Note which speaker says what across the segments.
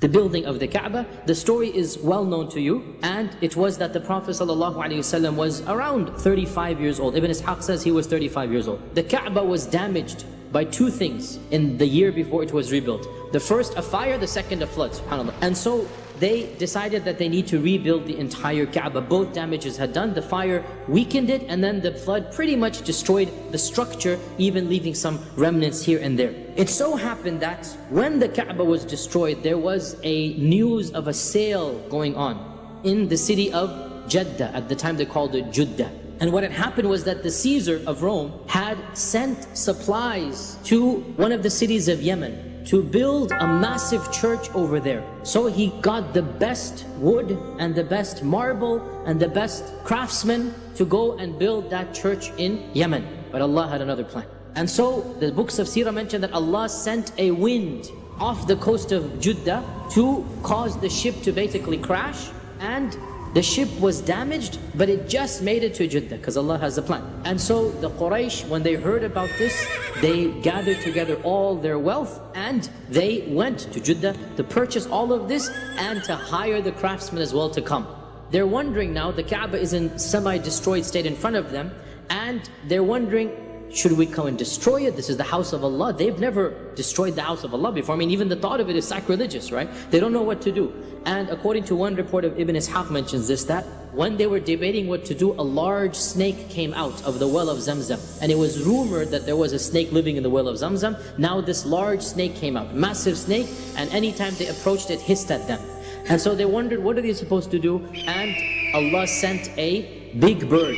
Speaker 1: the building of the Kaaba. The story is well known to you, and it was that the Prophet ﷺ was around 35 years old. Ibn Ishaq says he was 35 years old. The Kaaba was damaged by two things in the year before it was rebuilt. The first, a fire; the second, a flood, subhanAllah. And so they decided that they need to rebuild the entire Kaaba. Both damages had done. The fire weakened it, and then the flood pretty much destroyed the structure, even leaving some remnants here and there. It so happened that when the Kaaba was destroyed, there was a news of a sale going on in the city of Jeddah. At the time they called it Judah. And what had happened was that the Caesar of Rome had sent supplies to one of the cities of Yemen to build a massive church over there. So he got the best wood and the best marble and the best craftsmen to go and build that church in Yemen. But Allah had another plan. And so the books of Sirah mention that Allah sent a wind off the coast of Jeddah to cause the ship to basically crash, and the ship was damaged, but it just made it to Jeddah because Allah has a plan. And so the Quraysh, when they heard about this, they gathered together all their wealth and they went to Jeddah to purchase all of this and to hire the craftsmen as well to come. They're wondering now, the Kaaba is in semi-destroyed state in front of them, and they're wondering, should we come and destroy it? This is the house of Allah. They've never destroyed the house of Allah before. I mean, even the thought of it is sacrilegious, right? They don't know what to do. And according to one report of Ibn Ishaq mentions this, that when they were debating what to do, a large snake came out of the well of Zamzam. And it was rumored that there was a snake living in the well of Zamzam. Now this large snake came out, massive snake, and anytime they approached it, hissed at them. And so they wondered, what are they supposed to do? And Allah sent a big bird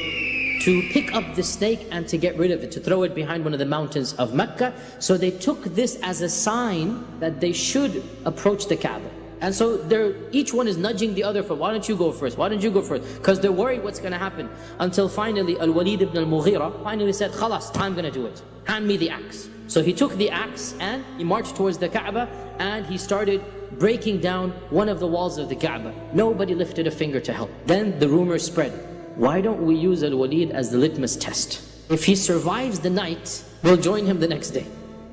Speaker 1: to pick up the snake and to get rid of it, to throw it behind one of the mountains of Mecca. So they took this as a sign that they should approach the Kaaba. And so each one is nudging the other for, why don't you go first? Why don't you go first? Because they're worried what's going to happen. Until finally Al-Walid ibn al-Mughira finally said, Khalas, I'm going to do it. Hand me the axe. So he took the axe and he marched towards the Kaaba and he started breaking down one of the walls of the Kaaba. Nobody lifted a finger to help. Then the rumor spread. Why don't we use Al-Walid as the litmus test? If he survives the night, we'll join him the next day.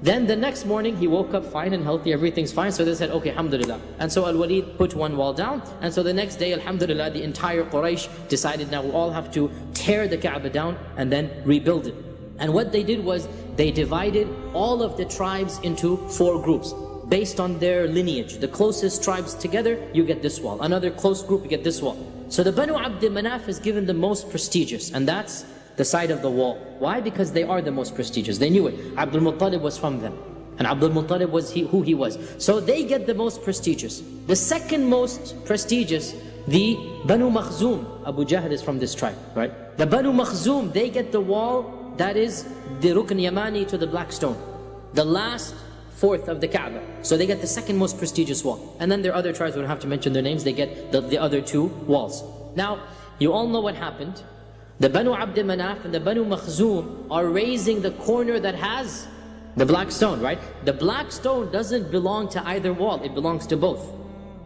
Speaker 1: Then the next morning, he woke up fine and healthy, everything's fine. So they said, okay, alhamdulillah. And so Al-Walid put one wall down. And so the next day, alhamdulillah, the entire Quraysh decided now we all have to tear the Kaaba down and then rebuild it. And what they did was, they divided all of the tribes into 4 groups. Based on their lineage. The closest tribes together, you get this wall. Another close group, you get this wall. So the Banu Abd Manaf is given the most prestigious, and that's the side of the wall. Why? Because they are the most prestigious. They knew it. Abdul Muttalib was from them, and Abdul Muttalib was who he was. So they get the most prestigious. The second most prestigious, the Banu Makhzum. Abu Jahl is from this tribe, right? The Banu Makhzum, they get the wall that is the Rukn Yamani to the Black Stone. The last fourth of the Kaaba. So they get the second most prestigious wall. And then there are other tribes, we don't have to mention their names, they get the other 2 walls. Now, you all know what happened. The Banu Abd Manaf and the Banu Makhzum are raising the corner that has the black stone, right? The black stone doesn't belong to either wall, it belongs to both.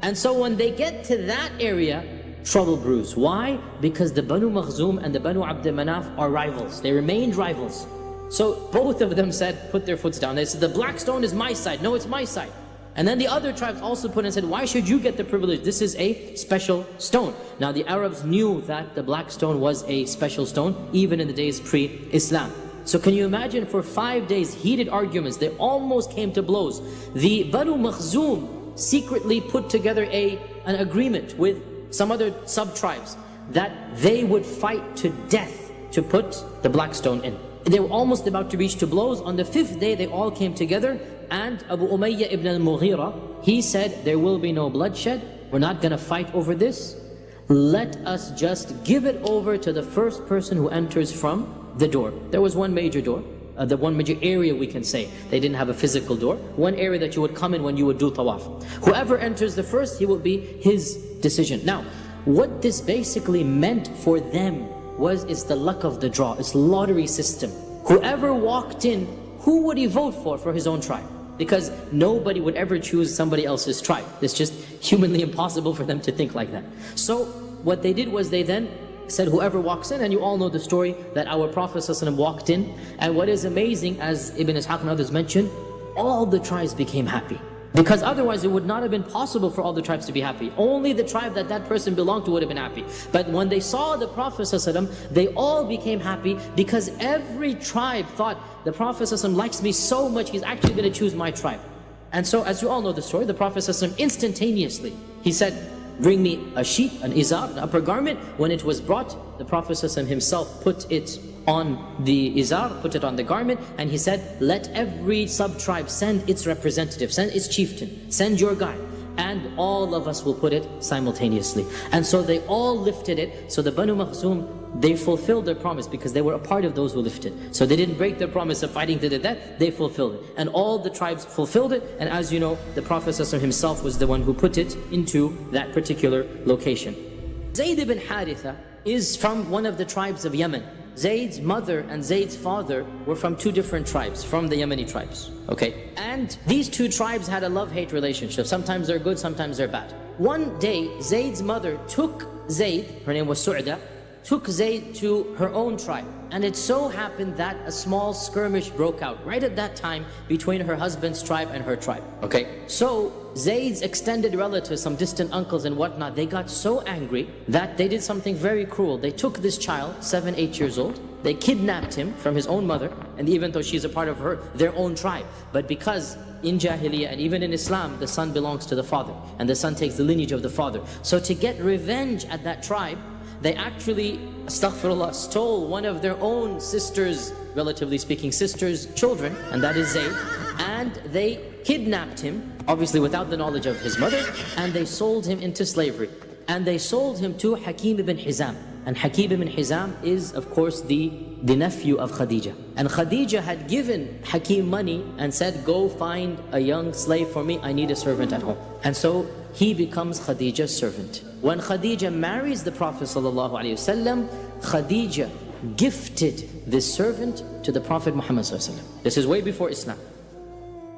Speaker 1: And so when they get to that area, trouble brews. Why? Because the Banu Makhzum and the Banu Abd Manaf are rivals. They remained rivals. So both of them said, put their foots down. They said, the black stone is my side. No, it's my side. And then the other tribes also put and said, why should you get the privilege? This is a special stone. Now the Arabs knew that the black stone was a special stone, even in the days pre-Islam. So can you imagine, for 5 days, heated arguments, they almost came to blows. The Banu Makhzum secretly put together an agreement with some other sub-tribes that they would fight to death to put the black stone in. They were almost about to reach to blows. On the 5th day, they all came together, and Abu Umayyah ibn al-Mughira, he said, there will be no bloodshed. We're not going to fight over this. Let us just give it over to the first person who enters from the door. There was one major door, the one major area we can say. They didn't have a physical door. One area that you would come in when you would do tawaf. Whoever enters the first, he will be his decision. Now, what this basically meant for them it's the luck of the draw, it's lottery system. Whoever walked in, who would he vote for his own tribe? Because nobody would ever choose somebody else's tribe. It's just humanly impossible for them to think like that. So what they did was they then said, whoever walks in, and you all know the story that our Prophet ﷺ walked in, and what is amazing, as Ibn Ishaq and others mentioned, all the tribes became happy. Because otherwise it would not have been possible for all the tribes to be happy. Only the tribe that that person belonged to would have been happy. But when they saw the Prophet ﷺ, they all became happy because every tribe thought, the Prophet ﷺ likes me so much, he's actually going to choose my tribe. And so, as you all know the story, the Prophet ﷺ instantaneously, he said, bring me a sheet, an izar, an upper garment. When it was brought, the Prophet ﷺ himself put it on the izar, put it on the garment, and he said, let every sub-tribe send its representative, send its chieftain, send your guy, and all of us will put it simultaneously. And so they all lifted it. So the Banu Makhzum, they fulfilled their promise because they were a part of those who lifted. So they didn't break their promise of fighting to the death, they fulfilled it. And all the tribes fulfilled it, and as you know, the Prophet ﷺ himself was the one who put it into that particular location. Zayd ibn Haritha is from one of the tribes of Yemen. Zayd's mother and Zayd's father were from two different tribes, from the Yemeni tribes, okay? And these two tribes had a love-hate relationship. Sometimes they're good, sometimes they're bad. One day, Zayd's mother took Zayd, her name was Su'da, took Zayd to her own tribe. And it so happened that a small skirmish broke out right at that time between her husband's tribe and her tribe, okay? So Zayd's extended relatives, some distant uncles and whatnot, they got so angry that they did something very cruel. They took this child, 7, 8 years old, they kidnapped him from his own mother, and even though she's a part of their own tribe, but because in Jahiliyyah and even in Islam, the son belongs to the father, and the son takes the lineage of the father. So to get revenge at that tribe, they actually, astaghfirullah, stole one of their own sisters, relatively speaking, sisters' children, and that is Zayd, and they kidnapped him, obviously without the knowledge of his mother, and they sold him into slavery. And they sold him to Hakim ibn Hizam. And Hakim ibn Hizam is, of course, the nephew of Khadija. And Khadija had given Hakim money and said, go find a young slave for me, I need a servant at home. And so he becomes Khadija's servant. When Khadija marries the Prophet ﷺ, Khadija gifted this servant to the Prophet Muhammad ﷺ. This is way before Islam.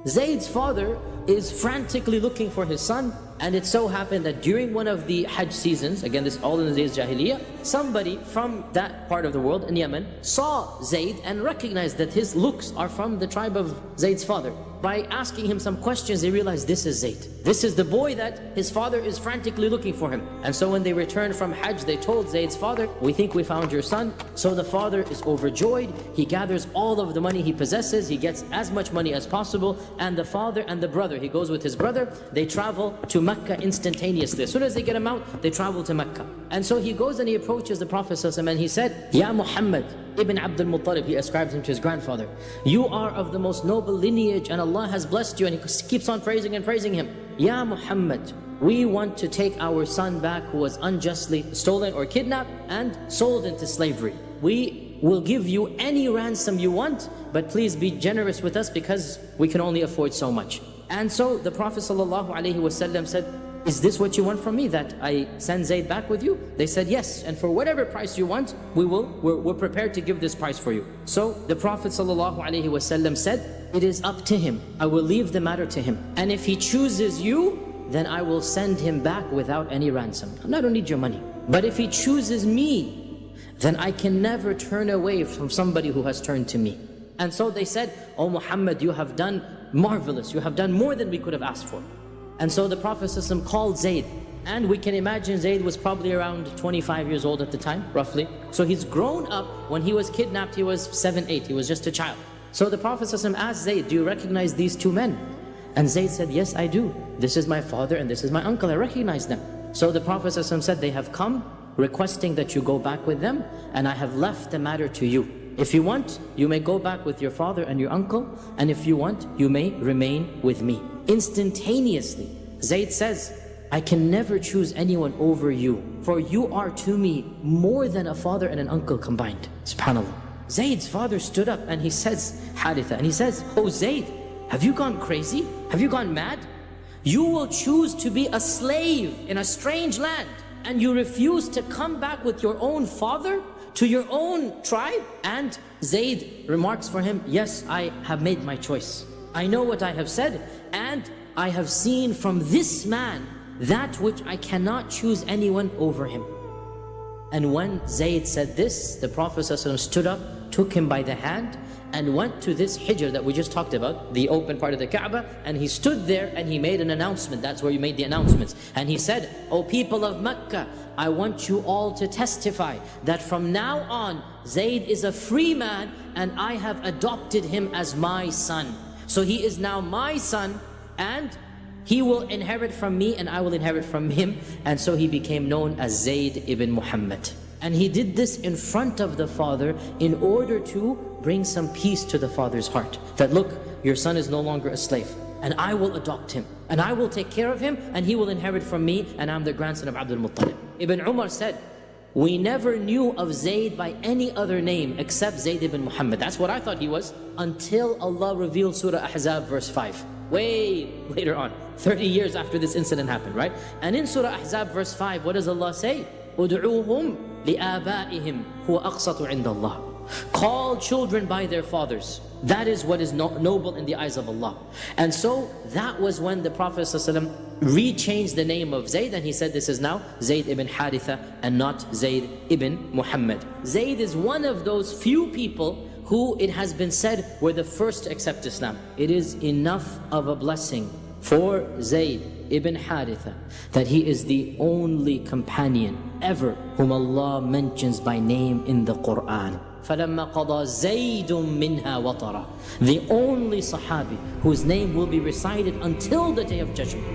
Speaker 1: Zayd's father is frantically looking for his son, and it so happened that during one of the Hajj seasons, again this all in the days of Jahiliyyah, somebody from that part of the world in Yemen saw Zayd and recognized that his looks are from the tribe of Zayd's father. By asking him some questions, they realized this is Zayd. This is the boy that his father is frantically looking for him. And so when they returned from Hajj, they told Zayd's father, we think we found your son. So the father is overjoyed. He gathers all of the money he possesses. He gets as much money as possible. And the father and the brother, he goes with his brother, they travel to Makkah instantaneously. As soon as they get him out, they travel to Makkah. And so he goes and he approaches the Prophet ﷺ and he said, Ya Muhammad ibn Abdul Muttalib, he ascribes him to his grandfather. You are of the most noble lineage and Allah has blessed you. And he keeps on praising and praising him. Ya Muhammad, we want to take our son back who was unjustly stolen or kidnapped and sold into slavery. We will give you any ransom you want, but please be generous with us because we can only afford so much. And so the Prophet ﷺ said, is this what you want from me, that I send Zayd back with you? They said yes, and for whatever price you want, we're prepared to give this price for you. So the Prophet ﷺ said, it is up to him. I will leave the matter to him. And if he chooses you, then I will send him back without any ransom. I don't need your money. But if he chooses me, then I can never turn away from somebody who has turned to me. And so they said, oh Muhammad, you have done marvelous. You have done more than we could have asked for. And so the Prophet ﷺ called Zayd. And we can imagine Zayd was probably around 25 years old at the time, roughly. So he's grown up. When he was kidnapped, he was 7, 8. He was just a child. So the Prophet ﷺ asked Zayd, do you recognize these two men? And Zayd said, yes, I do. This is my father and this is my uncle. I recognize them. So the Prophet ﷺ said, they have come requesting that you go back with them, and I have left the matter to you. If you want, you may go back with your father and your uncle, and if you want, you may remain with me. Instantaneously, Zayd says, I can never choose anyone over you, for you are to me more than a father and an uncle combined. SubhanAllah. Zayd's father stood up and he says, Haritha, and he says, oh Zayd, have you gone crazy? Have you gone mad? You will choose to be a slave in a strange land, and you refuse to come back with your own father to your own tribe? And Zayd remarks for him, yes, I have made my choice. I know what I have said, and I have seen from this man that which I cannot choose anyone over him. And when Zayd said this, the Prophet ﷺ stood up, took him by the hand, and went to this hijr that we just talked about, the open part of the Kaaba, and he stood there and he made an announcement. That's where he made the announcements. And he said, "O people of Makkah, I want you all to testify that from now on, Zayd is a free man and I have adopted him as my son. So he is now my son and he will inherit from me and I will inherit from him." And so he became known as Zayd ibn Muhammad. And he did this in front of the father in order to bring some peace to the father's heart. That look, your son is no longer a slave and I will adopt him and I will take care of him and he will inherit from me and I'm the grandson of Abdul Muttalib. Ibn Umar said, "We never knew of Zayd by any other name except Zayd ibn Muhammad." That's what I thought he was, until Allah revealed Surah Ahzab verse 5. Way later on, 30 years after this incident happened, right? And in Surah Ahzab verse 5, what does Allah say? "Ud'uuhum li'aba'ihim huwa aqsatu 'inda Allah." Call children by their fathers. That is what is noble in the eyes of Allah. And so that was when the Prophet ﷺ rechanged the name of Zayd, and he said this is now Zayd ibn Haritha and not Zayd ibn Muhammad. Zayd is one of those few people who it has been said were the first to accept Islam. It is enough of a blessing for Zayd ibn Haritha that he is the only companion ever whom Allah mentions by name in the Quran. فَلَمَّا قَضَى زَيْدٌ مِّنْهَا وَطَرًا. The only Sahabi whose name will be recited until the Day of Judgment.